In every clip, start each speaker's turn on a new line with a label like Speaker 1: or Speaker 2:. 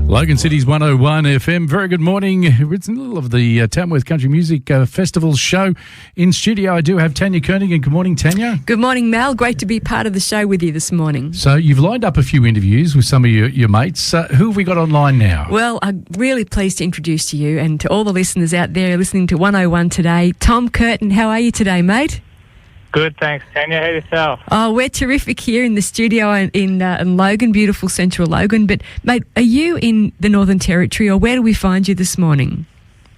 Speaker 1: Logan City's 101 FM. Very good morning. It's in the middle of the Tamworth Country Music Festival show. In studio, I do have Tania Kernaghan. Good morning, Tania.
Speaker 2: Good morning, Mel. Great to be part of the show with you this morning.
Speaker 1: So you've lined up a few interviews with some of your mates. Who have we got online now?
Speaker 2: Well, I'm really pleased to introduce to you and to all the listeners out there listening to 101 today, Tom Curtin. How are you today, mate?
Speaker 3: Good, thanks, Tanya. How yourself?
Speaker 2: Oh, we're terrific here in the studio in Logan, beautiful central Logan. But, mate, are you in the Northern Territory or where do we find you this morning?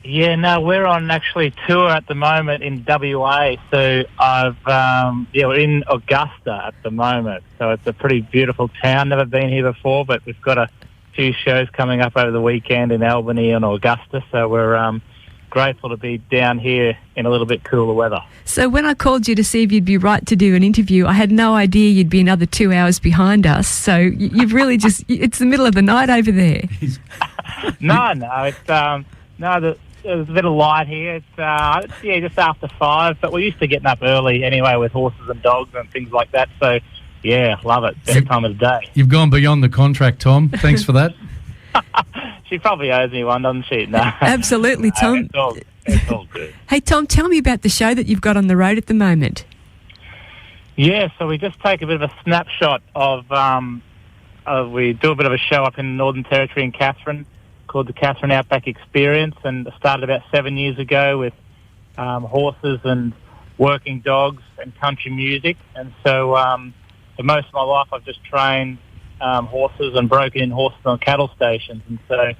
Speaker 3: Yeah, no, we're on actually tour at the moment in WA. So we're in Augusta at the moment. So it's a pretty beautiful town. Never been here before, but we've got a few shows coming up over the weekend in Albany and Augusta. So we're grateful to be down here in a little bit cooler weather.
Speaker 2: So when I called you to see if you'd be right to do an interview, I had no idea you'd be another 2 hours behind us. So you've really it's the middle of the night over there.
Speaker 3: No, there's a bit of light here. It's just after 5, but we're used to getting up early anyway with horses and dogs and things like that. So yeah, love it. Best time of the day.
Speaker 1: You've gone beyond the contract, Tom. Thanks for that.
Speaker 3: She probably owes me one, doesn't she? No.
Speaker 2: Absolutely, Tom.
Speaker 3: It's all good.
Speaker 2: Hey, Tom, tell me about the show that you've got on the road at the moment.
Speaker 3: Yeah, so we just take a bit of a snapshot of we do a bit of a show up in the Northern Territory in Katherine called the Katherine Outback Experience, and it started about 7 years ago with horses and working dogs and country music. And so for most of my life I've just trained horses and broken in horses on cattle stations. And so,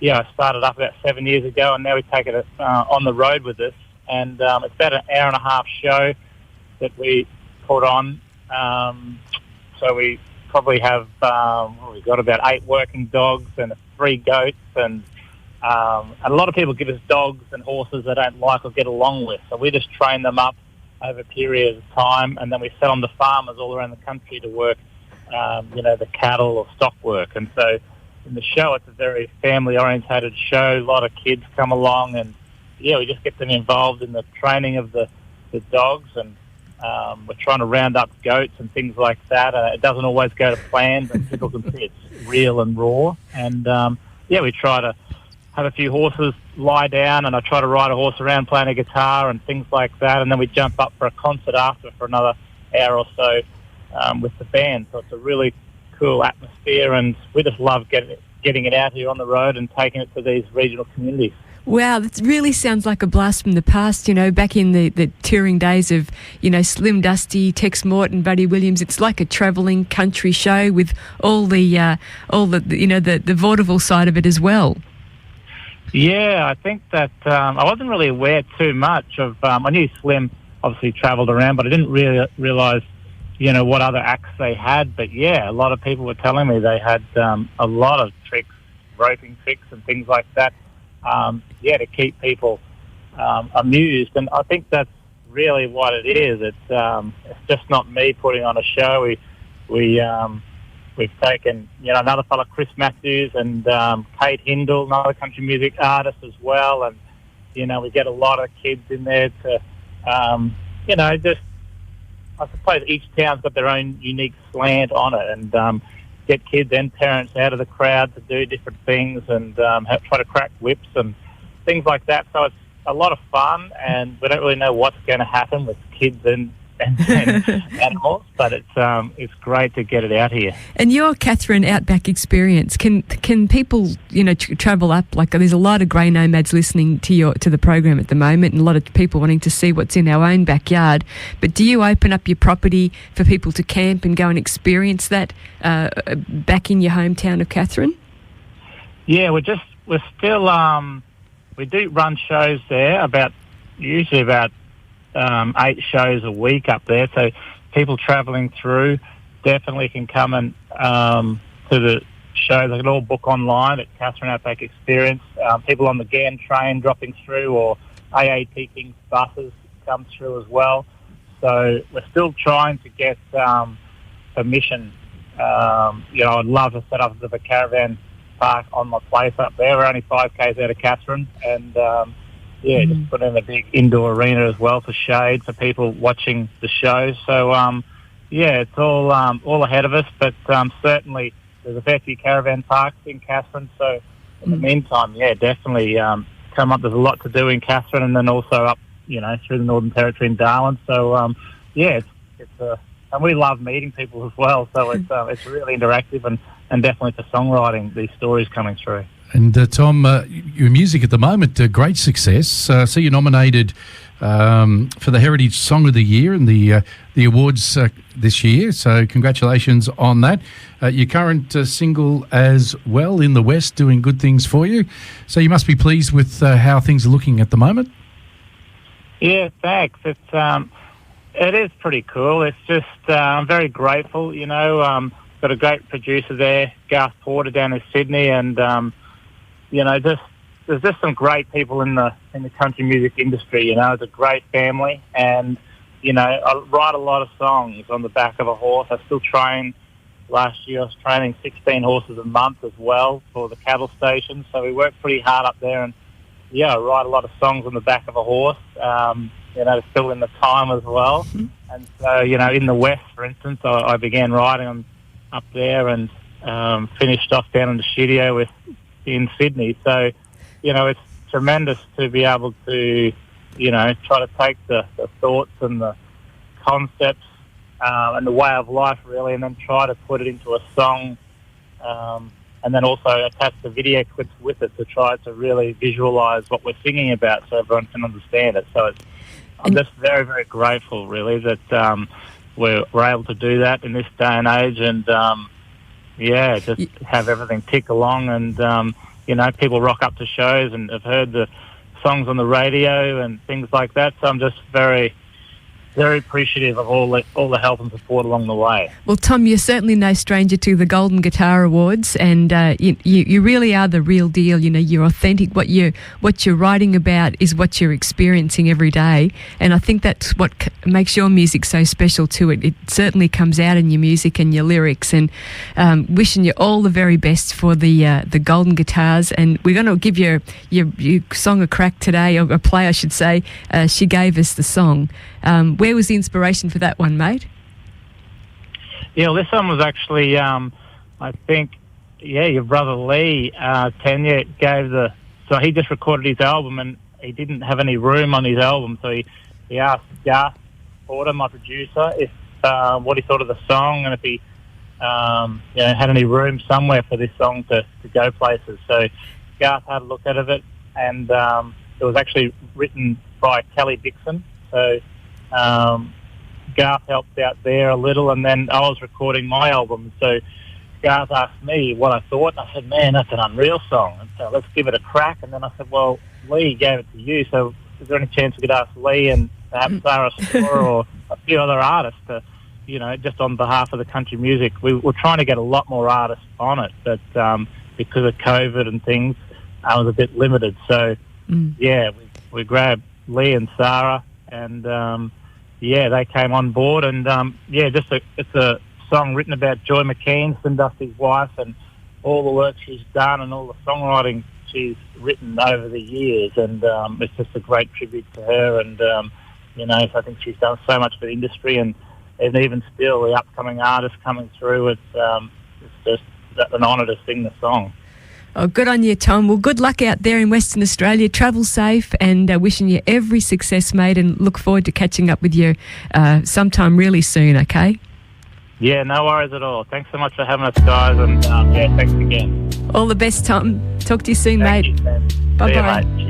Speaker 3: yeah, I started up about 7 years ago, and now we take it on the road with us. And it's about an hour and a half show that we put on. So we probably have, we've got about 8 working dogs and 3 goats. And a lot of people give us dogs and horses they don't like or get along with. So we just train them up over a period of time, and then we sell them to farmers all around the country to work the cattle or stock work. And so in the show, it's a very family-orientated show. A lot of kids come along, and, yeah, we just get them involved in the training of the dogs, and we're trying to round up goats and things like that. It doesn't always go to plan, but people can see it's real and raw. And, we try to have a few horses lie down, and I try to ride a horse around playing a guitar and things like that, and then we jump up for a concert after for another hour or so with the band. So it's a really cool atmosphere, and we just love getting it out here on the road and taking it to these regional communities.
Speaker 2: Wow, that really sounds like a blast from the past, back in the touring days of, Slim Dusty, Tex Morton, Buddy Williams. It's like a travelling country show with all the vaudeville side of it as well.
Speaker 3: Yeah, I think that I wasn't really aware too much of, I knew Slim obviously travelled around, but I didn't really realise what other acts they had. But yeah, a lot of people were telling me they had a lot of tricks, roping tricks and things like that, to keep people amused. And I think that's really what it is. It's just not me putting on a show. We've taken, another fellow, Chris Matthews, and Kate Hindle, another country music artist as well. And, we get a lot of kids in there to, I suppose each town's got their own unique slant on it, and get kids and parents out of the crowd to do different things and try to crack whips and things like that. So it's a lot of fun, and we don't really know what's going to happen with kids and animals, but it's great to get it out here.
Speaker 2: And your Katherine Outback Experience, can people travel up? Like, there's a lot of grey nomads listening to the program at the moment, and a lot of people wanting to see what's in our own backyard. But do you open up your property for people to camp and go and experience that back in your hometown of Katherine? Yeah,
Speaker 3: we're still we do run shows there, usually about 8 shows a week up there, so people travelling through definitely can come and to the shows. They can all book online at Katherine Outback Experience. People on the GAN train dropping through, or AAT Kings buses come through as well. So we're still trying to get permission. I'd love to set up a bit of a caravan park on my place up there. We're only 5 k's out of Katherine, and just put in a big indoor arena as well for shade for people watching the show. So, it's all ahead of us, but certainly there's a fair few caravan parks in Katherine. So in the meantime, definitely come up. There's a lot to do in Katherine, and then also up, through the Northern Territory in Darwin. So and we love meeting people as well. So it's really interactive and definitely for songwriting, these stories coming through.
Speaker 1: And Tom, your music at the moment, great success. So you're nominated for the Heritage Song of the Year and the awards this year. So congratulations on that. Your current single as well, In the West, doing good things for you. So you must be pleased with how things are looking at the moment.
Speaker 3: Yeah, thanks. It is pretty cool. It's just I'm very grateful. Got a great producer there, Garth Porter down in Sydney, and there's just some great people in the country music industry. It's a great family, and I write a lot of songs on the back of a horse. I still train. Last year I was training 16 horses a month as well for the cattle station, so we work pretty hard up there, and I write a lot of songs on the back of a horse. Still in the time as well. Mm-hmm. And so, in the West, for instance, I began writing them up there and finished off down in the studio in Sydney. So, it's tremendous to be able to, try to take the thoughts and the concepts and the way of life, really, and then try to put it into a song, and then also attach the video clips with it to try to really visualise what we're singing about so everyone can understand it. So I'm just very, very grateful, really, that we're able to do that in this day and age, and just have everything tick along, and people rock up to shows and have heard the songs on the radio and things like that. So I'm just very, very appreciative of all the help and support along the way.
Speaker 2: Well, Tom, you're certainly no stranger to the Golden Guitar Awards, and you really are the real deal. You're authentic. What you're writing about is what you're experiencing every day, and I think that's what makes your music so special too. It certainly comes out in your music and your lyrics, and wishing you all the very best for the Golden Guitars. And we're going to give your song a crack today, or a play, I should say. She gave us the song. Where was the inspiration for that one, mate?
Speaker 3: Yeah, well, this one was actually, I think, your brother Lee, Tanya, so he just recorded his album, and he didn't have any room on his album, so he asked Garth Porter, my producer, if what he thought of the song, and if he had any room somewhere for this song to go places. So Garth had a look at it, and it was actually written by Kelly Dixon. So Garth helped out there a little, and then I was recording my album. So Garth asked me what I thought, and I said, man, that's an unreal song. And so let's give it a crack. And then I said, well, Lee gave it to you, so is there any chance we could ask Lee and perhaps Sarah Store or a few other artists to, just on behalf of the country music? We're trying to get a lot more artists on it, but because of COVID and things, I was a bit limited. So, we grabbed Lee and Sarah, and they came on board, and it's a song written about Joy McKean, Slim Dusty's wife, and all the work she's done and all the songwriting she's written over the years, and it's just a great tribute to her, and I think she's done so much for the industry, and even still the upcoming artists coming through, it's just an honour to sing the song.
Speaker 2: Oh, good on you, Tom. Well, good luck out there in Western Australia. Travel safe, and wishing you every success, mate, and look forward to catching up with you sometime really soon, okay?
Speaker 3: Yeah, no worries at all. Thanks so much for having us, guys, and thanks again.
Speaker 2: All the best, Tom. Talk to you soon,
Speaker 3: Thank
Speaker 2: mate.
Speaker 3: You,
Speaker 2: bye-bye.
Speaker 3: See you, mate.